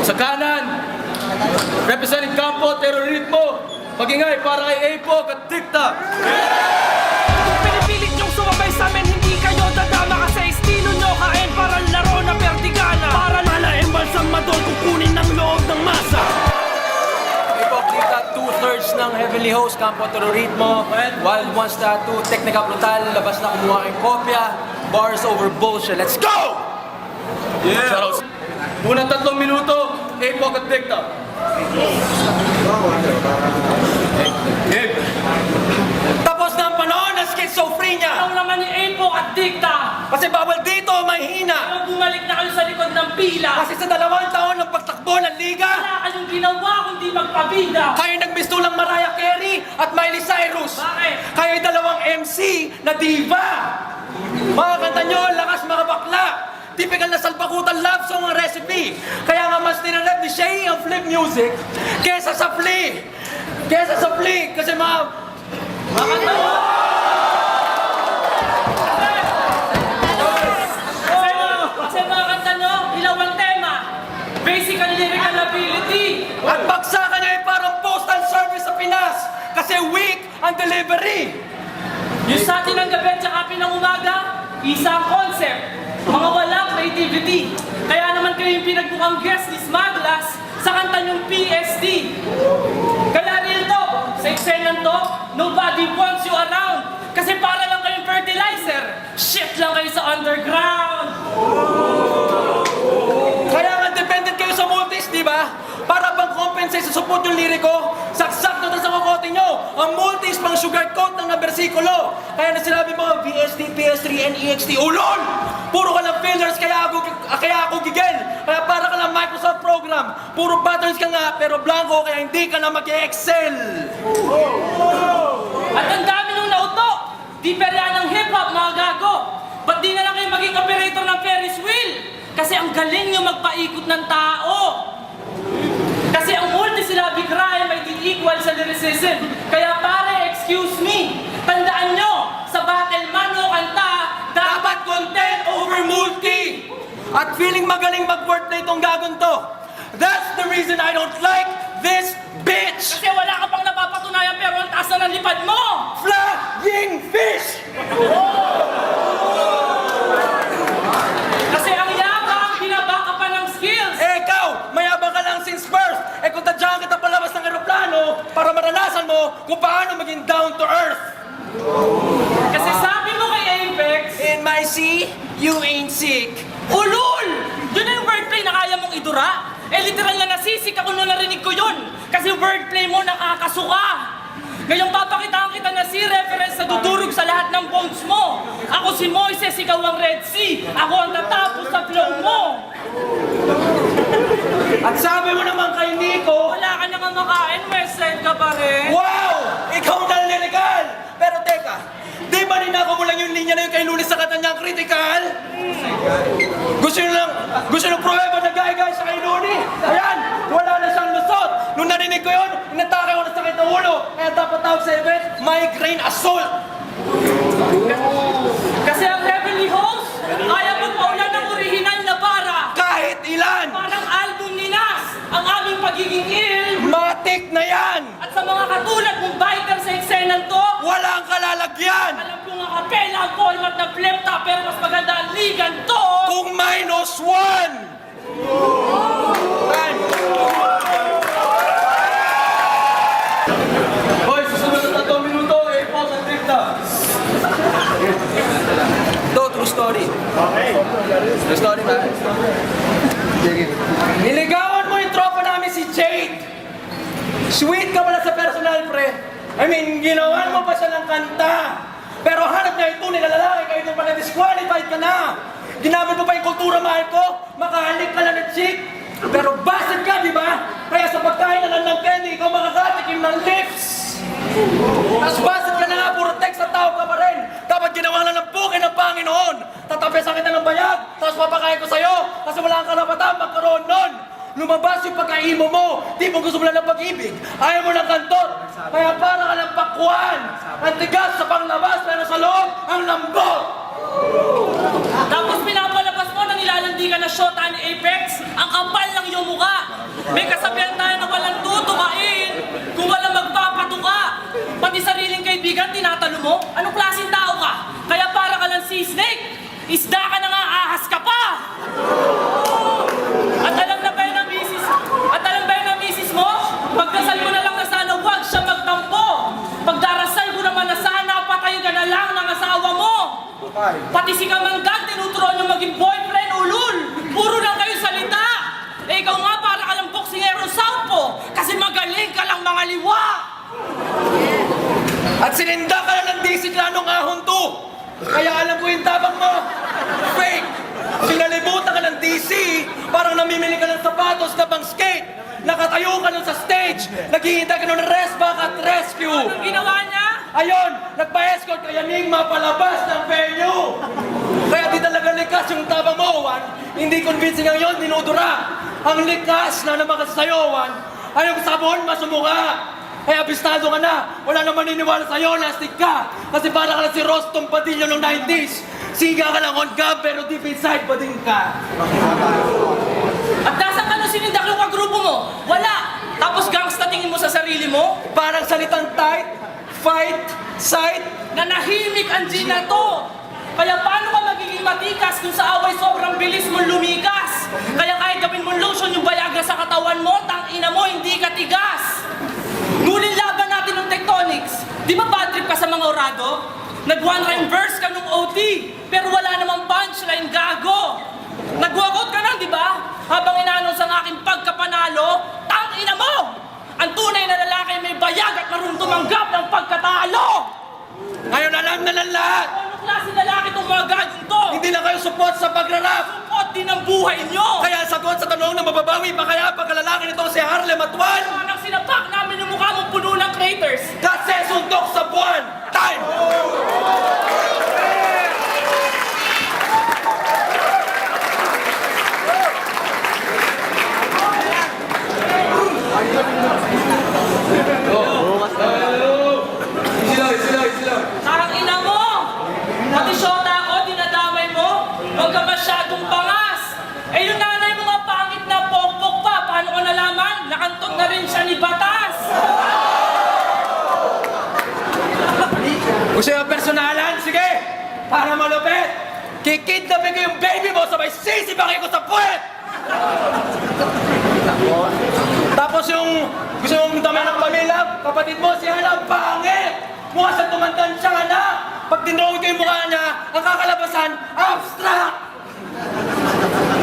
Sa kanan, representing Campo Terrorismo, magingay para kay Apo at TikTok. Kung pinipilit niyong sumabay sa amin, hindi kayo dadama kasi estilo nyo kain parang laro na pertigana. Para nalain balsam madol kukunin ng loob ng masa. Apo TikTok, 2/3 ng Heavenly Host, Campo Terrorismo, Wild Ones Tattoo, Technica Brutal, labas na kumuha kayong kopya, bars over bullshit. Let's go! Yeah! Unang 3 minuto, Apo at TikTok. Tapos na ang panahon ng schizophrenia! Ikaw naman ni Apo at Dikta. Kasi bawal dito mahina! Pero bumalik na kayo sa likod ng pila. Kasi sa 2 taon ng pagtakbo ng liga, Wala kayong ginawa kundi magpabida. kayo nagmistulang Mariah Carey at Miley Cyrus. Bakit? Kayo 2 MC na diva. Mga kanta nyo, lakas mga bakla. Typical na salpakutan love song ang recipe. Kaya nga mas tinanap ni Shay ang flip music kesa sa flea. Kesa sa flea. Kasi mga kanta mo. Kasi mga kanta nyo, ilaw ang tema. Basic and lyrical ability. At bagsakan nyo ay parang postal service sa Pinas. Kasi weak ang delivery. Yung sa atin ng gabi at saka pinangumaga, isang concept. Mga walang creativity. Kaya naman kayo yung pinagmukhang guest ni Smaglas sa kanta niyong PSD. Kaya rin to, sa eksenan to, nobody wants you around. Kasi para lang kayong fertilizer. Shit lang kayo sa underground. Kaya nga dependent kayo sa multis, di ba? Para bang compensate sa support yung liriko, saksak na sa kokote nyo. Ang multis pang sugarcoat ng bersikulo. Kaya na sinabi mo, VST, PS3, NEXT, ulol! Puro ka lang fillers, kaya ako gigil. Kaya para ka lang Microsoft program. Puro patterns ka nga, pero blanco, kaya hindi ka na mag-excel. At ang dami nung nauto. Di perya ng hip-hop, mga gago. Ba't di na lang kayo maging operator ng Ferris wheel? Kasi ang galing nyo magpaikot ng tao. Kasi ang multisyllabic rhyme ay di equal sa lyricism. Kaya pare, excuse me, tandaan nyo, sa battle man o kanta, Dapat content over multi. At feeling magaling mag-wordplay itong gagon to. That's the reason I don't like this bitch. kasi wala ka pang napapatunayan pero ang taas na ng lipad mo. Flying fish! Kasi ang yabang, binaba ka pa ng skills. Eh ikaw, mayabang ka lang since birth. Eh kung tadyahan kita palabas ng aeroplano para maranasan mo kung paano maging down to earth. Kasi sabi mo kay Apex, In my sea, you ain't sick. ulul! Yun na yung wordplay na kaya mong idura. Eh literal na nasisik ako nung narinig ko yun. Kasi wordplay mo nakakasuka. Ngayong papakitaan kita na si reference sa dudurog sa lahat ng bones mo. Ako si Moises, ikaw ang Red Sea. Ako ang tatapos sa flow mo. At sabi mo naman kay Nico, Wala ka nang makain, west side ka pa rin. wow! Ikaw ang naliligal! Pero teka, di ba ninako mo lang yung linya na yung kay Lunis sa kanta niyang critical? Gusto nyo prueba na gaya-gaya sa kay Luni? Ayan, wala na siyang lusot. Nung narinig ko yun, inatake ko na sakit ng ulo. Kaya dapat tawag sa event, migraine assault. Kasi ang Heavenly Host, kaya mong paulan ng original na bara. Kahit ilan, Parang album ni Nas, ang aming pagiging ill. matik na yan. At sa mga katulad mong biker sa eksenan to, Walang kalalagyan. alam ko nga kapela ang format ng flip top, pero mas maganda ang ligan to. Kung -1. Time. Hoy, susunod na 3 minuto, Apo at TikTok. True story. True story, man. Niligawan mo yung tropa namin si Jade. Sweet ka pala sa personal, pre. I mean, ginawan mo pa siya ng kanta. Pero hanap niya yung tunay na lalaki, kayo nung pala disqualified ka na. Ginamit mo pa yung kultura, mahal ko. Makahalik ka lang ng chick. Pero based ka, di ba? Kaya sa pagkain na lang ng candy, ikaw makakatikim ng lips. Tapos based ka na nga, puro text sa tao ka pa rin. Dapat ginawa lang ng bukin ng Panginoon. Tatapesan kita ng bayag, tapos papakain ko sa'yo. Kasi wala kang karapatan magkaroon nun. Lumabas yung pagkaimo mo. Di mo gusto mo lang ng pag-ibig. Ayaw mo ng kantor. Kaya para ka ng pakwan. Ang tigas sa panglabas, pero sa loob, ang lambot. Tapos pinapalabas mo na nilalandi ka na shota ni Apex, ang kapal ng iyong mukha. At sininda ka na ng disiklanong ahon to. Kaya alam ko yung tabang mo. Fake. Sinalibutan ka ng DC, parang namimili ka ng sapatos na pang skate. Nakatayo ka nun sa stage, naghihintay ka nun ng rest back at rescue. Anong ginawa niya? Ayon, nagpa-escort kay Enigma palabas ng venue. Kaya di talaga likas yung tabang mo, Juan. Hindi convincing ang yon, dinudura. Ang likas na naman kasasayawan ay yung sabon masumuka. Kaya abistado ka na, wala naman niniwala sa'yo, nastig ka. Kasi para ka lang si Rostom Padilla noong 90s. Siga ka lang on cam, pero deep inside pa din ka. At nasaan ka nung sinindak yung kagrupo mo? Wala! Tapos gangsta tingin mo sa sarili mo? Parang salitang tight, fight, sight. Nanahimik ang Gina to! Kaya paano ka magiging matikas kung sa away sobrang bilis mong lumikas? Kaya kahit gawin mong lotion yung Viagra sa katawan mo, tangina mo, hindi ka tigas! Ngunit laban natin ng tectonics. Di ba bad trip ka sa mga orado? Nag-one rhyme verse ka nung OT, pero wala namang punchline, gago! Nag-walkout ka na, di ba? Habang inaanons ang aking pagkapanalo, tangina mo! Ang tunay na lalaki may bayag at marunong tumanggap ng pagkatalo! Ngayon alam na ng lahat. Anong klase lalaki itong mga gagong to? Hindi lang kayo support sa pagrarap. Support din ang buhay nyo! Kaya sagot sa tanong na mababawi pa kaya pagkalalaki nito si Harlem at Juan. Parang sinapak namin yung mukha mong puno ng craters! Kasi suntok sa buwan. Time! Easy lang. Sarang ina mo! Pati syota ako, dinadamay mo? Huwag ka masyadong pangas! Eh yung nanay mo nga pangit na pokpok pa, paano ko nalaman? Nakantot na rin siya ni Batas! Gusto yung personalan? Sige! Para malupit! Kikidnapin ko yung baby mo sabay sisipakin ko sa puwet! Tapos yung gusto mong dami ng pamilya, kapatid mo si Hana, pangit! Mukha sa tumandang siyang anak! Pag dinrawin ko yung mukha niya, ang kakalabasan, abstract!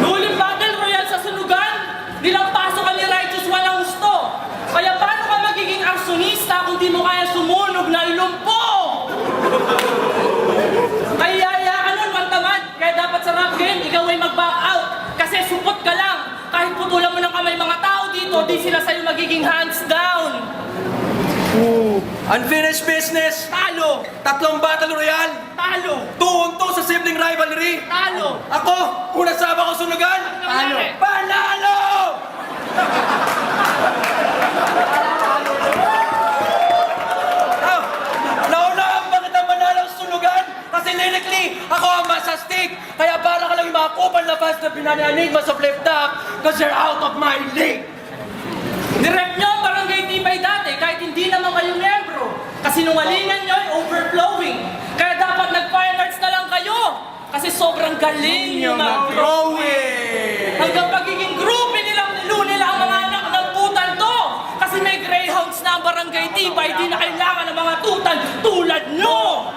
Nuling battle royale sa sunugan, nilampaso ka ni Righteous walang gusto. Kaya paano ka magiging arsonista kung di mo kaya sumunog na ilumpo? Kaya ka nun, mantamad. Kaya dapat sa rap game, ikaw ay mag-back out. Kasi supot ka lang. Kahit putulan mo ng kamay mga tao dito, di sila sa'yo magiging hands down. Unfinished business! Talo! 3 battle royale! Talo! Tuunto sa sibling rivalry! Talo! Ako, una sama ko sunugan! Talo! Panalo! Oh, naunaan ba kitang manalo sa sunugan? Kasi lyrically, ako ang masastig. Kaya para ka lang yung mga kupal na fans na pinanianig mo sa flip top because you're out of my league. Direct nyo ang barangay tibay dati kahit hindi naman kayo membro. Kasinungalingan nyo ay overflowing. Kaya dapat nag-fine arts na lang kayo. Kasi sobrang galing nyo mag-drawing. Hanggang pagiging groupie nilang nilunila ang mga anak ng tutan to. Kasi may greyhounds na ang barangay tibay, di na kailangan ng mga tutan tulad nyo.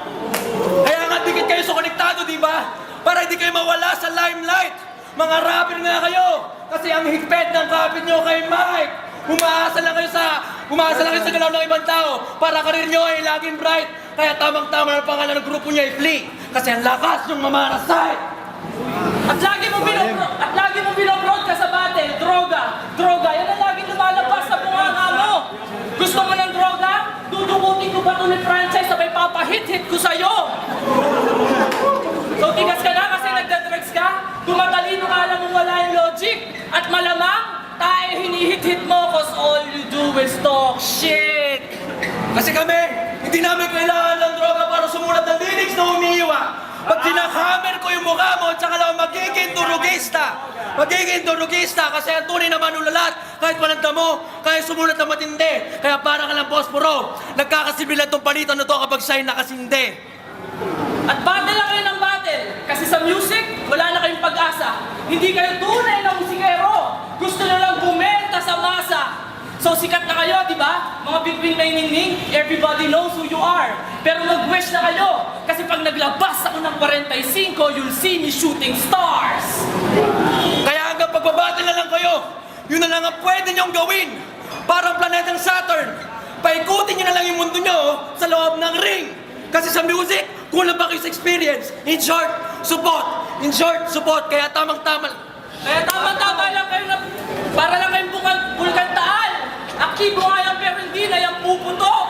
Kaya nga dikit kayo sa konektado, di ba? Para hindi kayo mawala sa limelight. Mga rapper nga kayo. Kasi ang higpit ng kapit nyo kay Mike. Umaasa lang kayo sa galaw ng ibang tao para karir nyo ay laging bright. Kaya tamang-tama ang pangalan ng grupo niya ay Flee. Kasi ang lakas ng mamarasay. At lagi mo binobrod ka sa battle, droga. Droga, yan ang laging lumalabas sa bunganga mo. Gusto mo ng droga? Dudukutin ko ba ito ni franchise sabay papahit-hit ko sa'yo? So tigas ka na kasi nagda-drugs ka? Tumatalino ka alam mo wala yung logic. At malamang, tayo hinihit-hit mo cause all you do is talk shit. Kasi kami, hindi namin kailangan ng droga para sumulat ng lyrics na umiiwa. Pag tinakamer ko yung mukha mo, tsaka lang magiging durugista. Magiging durugista kasi ang tunay na manulalat, kahit walang damo, kaya sumulat na matindi. Kaya para ka lang posporo, nagkakasibilan tong palitan na to kapag siya'y nakasindi. At battle lang kayo ng battle. Kasi sa music, wala na kayong pag-asa. Hindi kayo tunay na musikero. Gusto nyo lang bumenta sa masa. So sikat na kayo, di ba? Mga big wing na iningning, everybody knows who you are. Pero mag-wish na kayo. Kasi pag naglabas ako ng 45, you'll see me shooting stars. Kaya hanggang pagbabattle na lang kayo, yun na lang ang pwede niyong gawin. Parang planetang Saturn. paikutin nyo na lang yung mundo nyo sa loob ng ring. Kasi sa music, kulang ba kayo sa experience? In short, support. In short, support. Kaya tamang-tama. Kaya tama-tama lang kayo na para lang kayong bulkantaan. Aktibo nga yan pero hindi na yung puputok.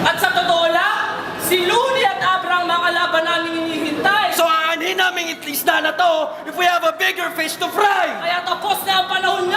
At sa totoo lang, si Looney at Abraham mga kalaban namin hinihintay. So aanhin namin at least na to if we have a bigger fish to fry. Kaya tapos na ang panahon